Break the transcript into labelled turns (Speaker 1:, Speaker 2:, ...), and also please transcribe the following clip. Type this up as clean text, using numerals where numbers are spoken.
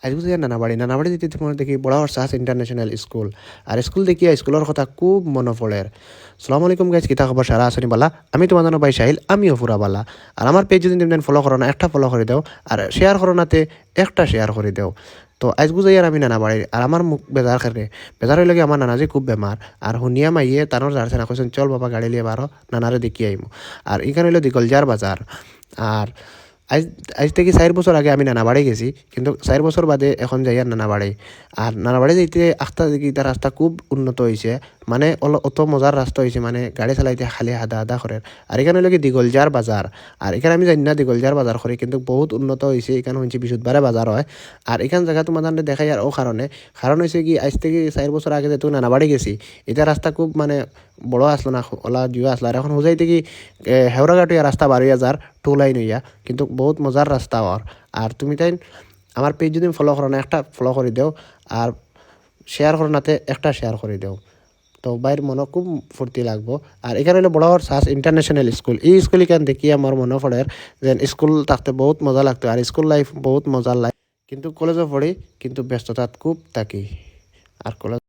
Speaker 1: আজকে যে নানাবাড়ি যেতে তোমার দেখি বড় সাহস ইন্টারন্যাশনাল স্কুল আর স্কুল দেখিয়া স্কুলের কথা খুব মনে পড়ে। সালাম আলাইকুম গাইজ, কিতা খবর? সারা আসনি বালা? আমি তোমার জন্য ভাই সাহিল, আমিও পুরা বালা। আর আমার পেজ যদি তুমি ফলো করো না, একটা ফলো করে দাও, আর শেয়ার করো নাতে একটা শেয়ার করে দাও। তো আজ বুঝাই আর আমি নানাবাড়ি আর আমার মুখ বেজার খেলে বেজার হইলে আমার নানাজি খুব বেমার। আর শুনিয়া মাইয়ে তানোর যারছে না কইছেন চল বাবা গাড়ি লিয়ে বারো নানারে দেখি আইমু। আর এখানে হইলো দিগলজার বাজার। আর আজ আজ থেকে 4 বছর আগে আমি নানাবাড়ি গেছি, কিন্তু 4 বছর বাদে এখন যাই আর নানাবাড়ি। আর নানাবাড়ি যাইতে আস্তা দেখি তার রাস্তা খুব উন্নত হয়েছে, মানে অত মজার রাস্তা হয়েছে, মানে গাড়ি চালাইতে খালি হাদা হাদা করে। আর এখানে লাগে দিগলজার বাজার। আর এখানে আমি জানি না দিগলজার বাজার করে, কিন্তু বহুত উন্নত হয়েছে। এখানে হচ্ছে বৃহস্পতিবারে বাজার হয়। আর এখান জায়গা তোমার দেখাই আর ও কারণ হয়েছে কি আজ থেকে 4 বছর আগে যেহেতু নানাবাড়ি গেছি, এটা রাস্তা খুব মানে বড় আসলো না, ওলা জিও আসলো। আর এখন হুজাই থেকে হেওড়াঘাটিয়া রাস্তা বাড়িয়া যার টু লাইন হইয়া, কিন্তু বহুত মজার রাস্তা আর তুমি তাই আমার পেজ যদি ফলো করো না, একটা ফলো করে দেও, আর শেয়ার করো নাতে একটা শেয়ার করে দেও। তো বাইর মনে খুব ফুর্তি লাগবো। আর এখানে হলো বড় সাস ইন্টারন্যাশনাল স্কুল। এই স্কুল এখান দেখি আমার মনে পড়ে যে স্কুল থাকতে বহুত মজা লাগতো, আর স্কুল লাইফ বহুত মজার লাইফ। কিন্তু কলেজে পড়ি, কিন্তু ব্যস্ততা খুব থাকি। আর কলেজ